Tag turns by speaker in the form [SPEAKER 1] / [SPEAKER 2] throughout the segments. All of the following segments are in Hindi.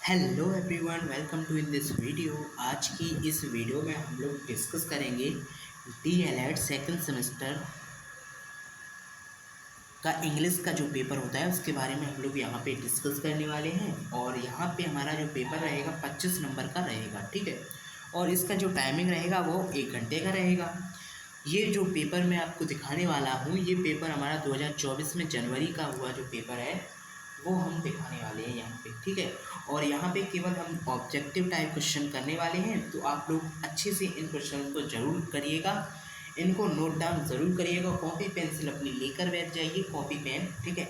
[SPEAKER 1] Hello everyone, welcome to in this video. आज की इस वीडियो में हम लोग डिस्कस करेंगे डीएलएड सेकंड सेमेस्टर का इंग्लिश का जो पेपर होता है उसके बारे में हम लोग यहाँ पे डिस्कस करने वाले हैं। और यहाँ पे हमारा जो पेपर रहेगा 25 नंबर का रहेगा, ठीक है। और इसका जो टाइमिंग रहेगा वो 1 घंटे का रहेगा। ये जो पेपर मैं आपको दिखाने वाला हूँ, ये पेपर हमारा 2024 में जनवरी का हुआ जो पेपर है वो हम दिखाने वाले हैं यहाँ पे, ठीक है। और यहाँ पे केवल हम ऑब्जेक्टिव टाइप क्वेश्चन करने वाले हैं, तो आप लोग अच्छे से इन क्वेश्चन को ज़रूर करिएगा, इनको नोट डाउन ज़रूर करिएगा। कॉपी पेंसिल अपनी लेकर बैठ जाइए, कॉपी पेन, ठीक है।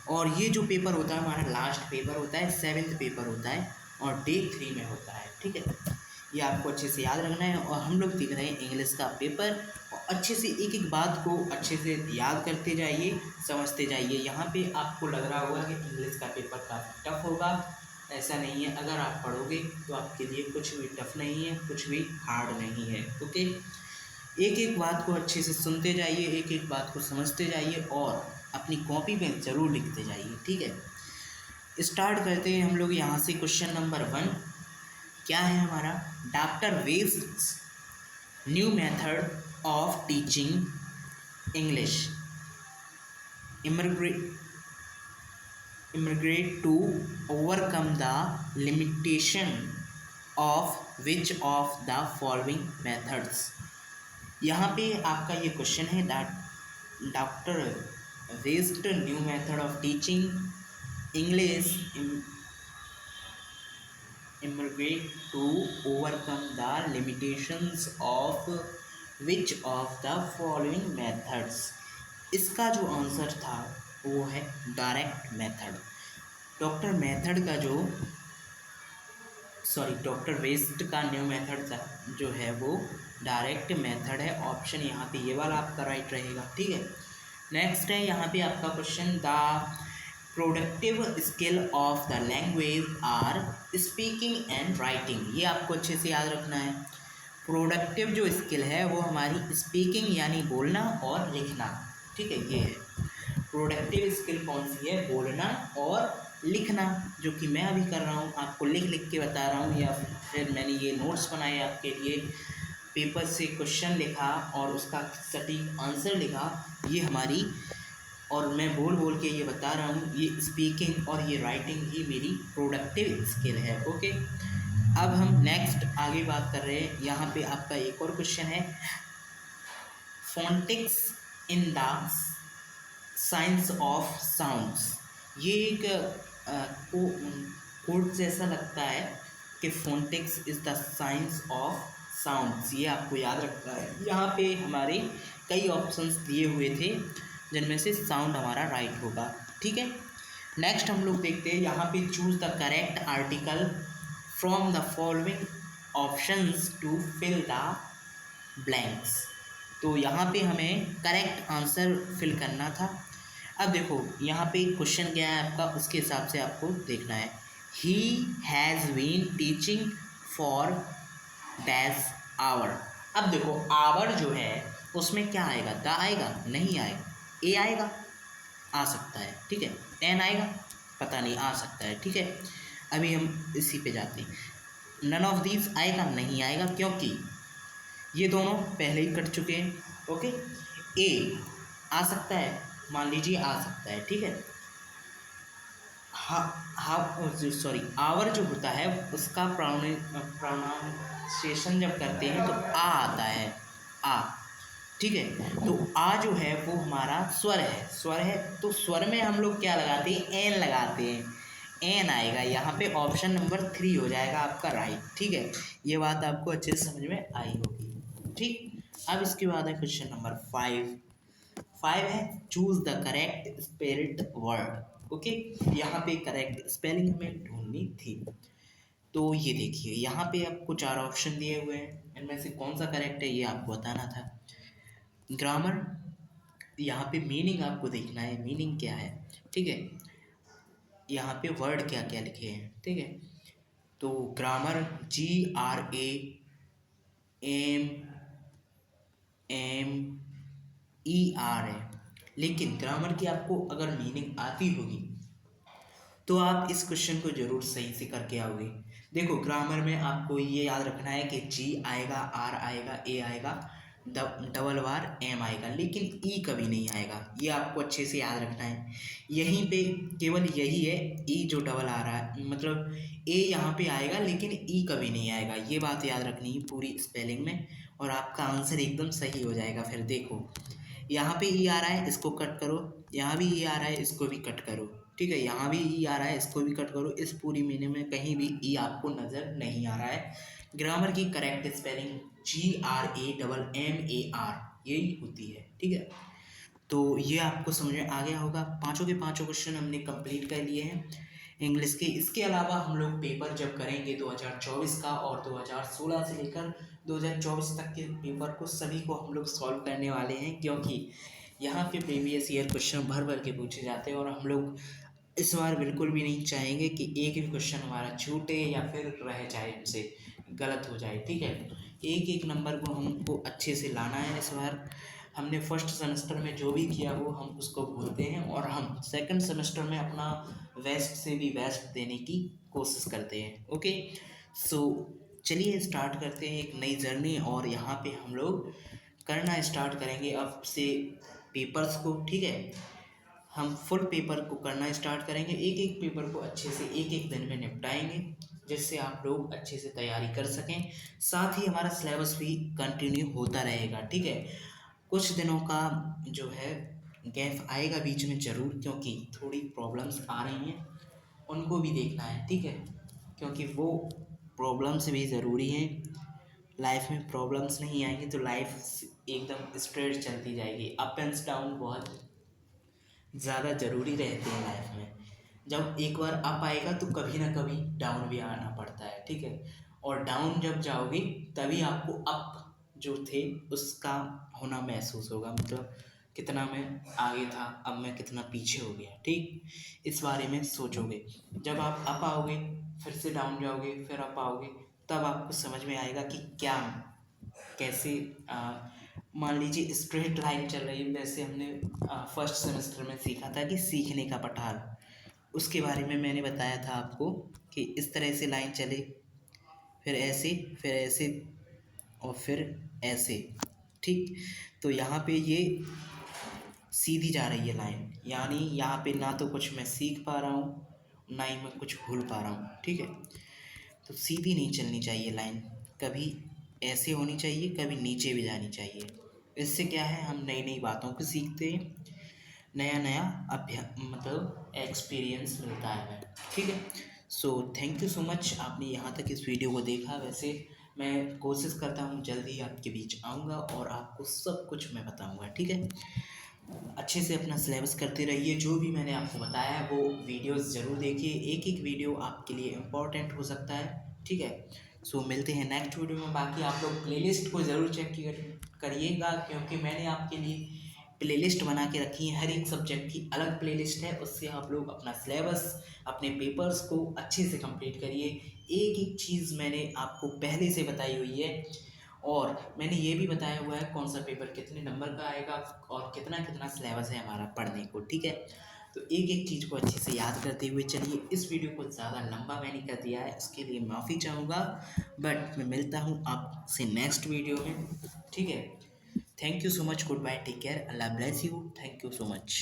[SPEAKER 1] और ये जो पेपर होता है हमारा लास्ट पेपर होता है, 7th पेपर होता है और डे 3 में होता है, ठीक है। ये आपको अच्छे से याद रखना है। और हम लोग देख रहे हैं इंग्लिश का पेपर, और अच्छे से एक एक बात को अच्छे से याद करते जाइए, समझते जाइए। यहाँ पे आपको लग रहा होगा कि इंग्लिश का पेपर काफ़ी टफ होगा, ऐसा नहीं है। अगर आप पढ़ोगे तो आपके लिए कुछ भी टफ नहीं है, कुछ भी हार्ड नहीं है, ओके। एक एक बात को अच्छे से सुनते जाइए, एक एक बात को समझते जाइए और अपनी कॉपी में ज़रूर लिखते जाइए, ठीक है। स्टार्ट करते हैं हम लोग यहाँ से। क्वेश्चन नंबर 1 क्या है हमारा? Doctor west new method of teaching English immigrate to overcome the limitation of which of the following methods। यहाँ पे आपका ये क्वेश्चन है that doctor west new method of teaching English immigrate to overcome the limitations of which of the following methods। इसका जो आंसर था वो है डायरेक्ट मेथड। डॉक्टर मेथड का जो डॉक्टर वेस्ट का न्यू मेथड था जो है वो डायरेक्ट मेथड है। ऑप्शन यहाँ पे ये वाला आपका राइट रहेगा, ठीक है। नेक्स्ट है यहाँ पे आपका question, the productive skill of the language are speaking and writing. ये आपको अच्छे से याद रखना है। प्रोडक्टिव जो स्किल है वो हमारी स्पीकिंग यानी बोलना और लिखना, ठीक है। ये है प्रोडक्टिव स्किल। कौन सी है? बोलना और लिखना, जो कि मैं अभी कर रहा हूँ, आपको लिख लिख के बता रहा हूँ, या फिर मैंने ये नोट्स बनाए आपके लिए, पेपर से क्वेश्चन लिखा और उसका सटीक आंसर लिखा, ये हमारी, और मैं बोल बोल के ये बता रहा हूँ, ये स्पीकिंग और ये राइटिंग ही मेरी प्रोडक्टिव स्किल है, ओके। अब हम नेक्स्ट आगे बात कर रहे हैं। यहाँ पे आपका एक और क्वेश्चन है, phonetics in the science of sounds. ये एक कोड जैसा लगता है कि phonetics is the science of sounds, ये आपको याद रखना है। यहाँ पे हमारे कई ऑप्शंस दिए हुए थे जिनमें से साउंड हमारा राइट होगा, ठीक है। नेक्स्ट हम लोग देखते हैं यहाँ पे, choose the correct article from the following options to fill the blanks. तो यहाँ पे हमें करेक्ट आंसर फिल करना था। अब देखो यहाँ पे क्वेश्चन क्या है आपका, उसके हिसाब से आपको देखना है। He has been teaching for dash hour. अब देखो आवर जो है उसमें क्या आएगा? द आएगा? नहीं आएगा। ए आएगा? आ सकता है, ठीक है। एन आएगा? पता नहीं, आ सकता है, ठीक है। अभी हम इसी पे जाते हैं। नन ऑफ दीज आएगा? नहीं आएगा, क्योंकि ये दोनों पहले ही कट चुके हैं, ओके। ए आ सकता है, मान लीजिए आ सकता है, ठीक है। आवर जो होता है उसका प्रोनाउंसिएशन जब करते हैं तो आ आता है, आ, ठीक है। तो आ जो है वो हमारा स्वर है, स्वर है, तो स्वर में हम लोग क्या लगाते हैं? एन लगाते हैं, एन आएगा यहाँ पे। ऑप्शन नंबर 3 हो जाएगा आपका राइट, ठीक है। ये बात आपको अच्छे से समझ में आई होगी, ठीक। अब इसके बाद है क्वेश्चन नंबर 5। 5 है, choose the correct spelled word, okay. यहाँ पे करेक्ट स्पेलिंग हमें ढूंढनी थी। तो ये देखिए यहाँ पे आपको 4 ऑप्शन दिए हुए हैं, इनमें से कौन सा करेक्ट है ये आपको बताना था। ग्रामर, यहाँ पे मीनिंग आपको देखना है, मीनिंग क्या है, ठीक है। यहाँ पे वर्ड क्या क्या लिखे हैं, ठीक है। तो ग्रामर GRAMMER है, लेकिन ग्रामर की आपको अगर मीनिंग आती होगी तो आप इस क्वेश्चन को जरूर सही से करके आओगे। देखो ग्रामर में आपको ये याद रखना है कि जी आएगा, आर आएगा, ए आएगा, डबल बार एम आएगा, लेकिन ई कभी नहीं आएगा। ये आपको अच्छे से याद रखना है। यहीं पे केवल यही है ई जो डबल आ रहा है, मतलब ए यहाँ पे आएगा लेकिन ई कभी नहीं आएगा। ये बात याद रखनी है पूरी स्पेलिंग में, और आपका आंसर एकदम सही हो जाएगा। फिर देखो यहाँ पे ई आ रहा है, इसको कट करो, यहाँ भी ई आ रहा है, इसको भी कट करो, ठीक है, यहाँ भी ई आ रहा है, इसको भी कट करो। इस पूरी मीनिंग में कहीं भी ई आपको नज़र नहीं आ रहा है। ग्रामर की करेक्ट स्पेलिंग GRAMMAR यही होती है, ठीक है। तो ये आपको समझ में आ गया होगा। पांचों के पांचों क्वेश्चन हमने कंप्लीट कर लिए हैं इंग्लिश के। इसके अलावा हम लोग पेपर जब करेंगे 2024 का, और 2016 से लेकर 2024 तक के पेपर को सभी को हम लोग सॉल्व करने वाले हैं, क्योंकि यहाँ पे प्रीवियस ईयर क्वेश्चन भर भर के पूछे जाते हैं, और हम लोग इस बार बिल्कुल भी नहीं चाहेंगे कि एक भी क्वेश्चन हमारा छूटे या फिर रह जाए, हमसे गलत हो जाए, ठीक है। एक एक नंबर को हमको अच्छे से लाना है इस बार। हमने फर्स्ट सेमेस्टर में जो भी किया वो हम उसको भूलते हैं, और हम सेकंड सेमेस्टर में अपना बेस्ट से भी बेस्ट देने की कोशिश करते हैं। ओके, सो चलिए स्टार्ट करते हैं एक नई जर्नी। और यहाँ पे हम लोग करना स्टार्ट करेंगे अब से पेपर्स को, ठीक है। हम फुल पेपर को करना स्टार्ट करेंगे, एक एक पेपर को अच्छे से एक एक दिन में निपटाएंगे, जिससे आप लोग अच्छे से तैयारी कर सकें। साथ ही हमारा सिलेबस भी कंटिन्यू होता रहेगा, ठीक है। कुछ दिनों का जो है गैप आएगा बीच में ज़रूर, क्योंकि थोड़ी प्रॉब्लम्स आ रही हैं, उनको भी देखना है, ठीक है, क्योंकि वो प्रॉब्लम्स भी ज़रूरी हैं। लाइफ में प्रॉब्लम्स नहीं आएंगी तो लाइफ एकदम स्ट्रेट चलती जाएगी। अप एंड डाउन बहुत ज़्यादा ज़रूरी रहते हैं लाइफ में। जब एक बार अप आएगा तो कभी ना कभी डाउन भी आना पड़ता है, ठीक है। और डाउन जब जाओगे तभी आपको अप जो थे उसका होना महसूस होगा, मतलब कितना मैं आगे था, अब मैं कितना पीछे हो गया, ठीक। इस बारे में सोचोगे। जब आप अप आओगे, फिर से डाउन जाओगे, फिर अप आओगे, तब आपको समझ में आएगा कि क्या कैसे मान लीजिए स्ट्रेट लाइन चल रही है। वैसे हमने फर्स्ट सेमेस्टर में सीखा था कि सीखने का पठार, उसके बारे में मैंने बताया था आपको कि इस तरह से लाइन चले, फिर ऐसे और फिर ऐसे, ठीक। तो यहाँ पे ये सीधी जा रही है लाइन, यानी यहाँ पे ना तो कुछ मैं सीख पा रहा हूँ, ना ही मैं कुछ भूल पा रहा हूँ, ठीक है। तो सीधी नहीं चलनी चाहिए लाइन, कभी ऐसे होनी चाहिए, कभी नीचे भी जानी चाहिए। इससे क्या है, हम नई नई बातों को सीखते हैं, नया नया मतलब एक्सपीरियंस मिलता है हमें, ठीक है। So thank you so much, आपने यहाँ तक इस वीडियो को देखा। वैसे मैं कोशिश करता हूँ जल्दी आपके बीच आऊँगा और आपको सब कुछ मैं बताऊँगा, ठीक है। अच्छे से अपना सिलेबस करते रहिए, जो भी मैंने आपको बताया है वो वीडियोस ज़रूर देखिए, एक एक वीडियो आपके लिए इम्पोर्टेंट हो सकता है, ठीक है। सो मिलते हैं नेक्स्ट वीडियो में। बाकी आप लोग प्लेलिस्ट को ज़रूर चेक करिएगा, क्योंकि मैंने आपके लिए प्लेलिस्ट बना के रखी है, हर एक सब्जेक्ट की अलग प्लेलिस्ट है। उससे आप लोग अपना सिलेबस, अपने पेपर्स को अच्छे से कंप्लीट करिए। एक एक चीज़ मैंने आपको पहले से बताई हुई है, और मैंने ये भी बताया हुआ है कौन सा पेपर कितने नंबर का आएगा और कितना कितना सिलेबस है हमारा पढ़ने को, ठीक है। तो एक एक चीज़ को अच्छे से याद करते हुए चलिए। इस वीडियो को ज़्यादा लंबा मैंने कर दिया है, इसके लिए माफ़ी चाहूँगा, बट मैं मिलता हूँ आपसे नेक्स्ट वीडियो में, ठीक है। Thank you so much, good bye, take care, Allah bless you, thank you so much.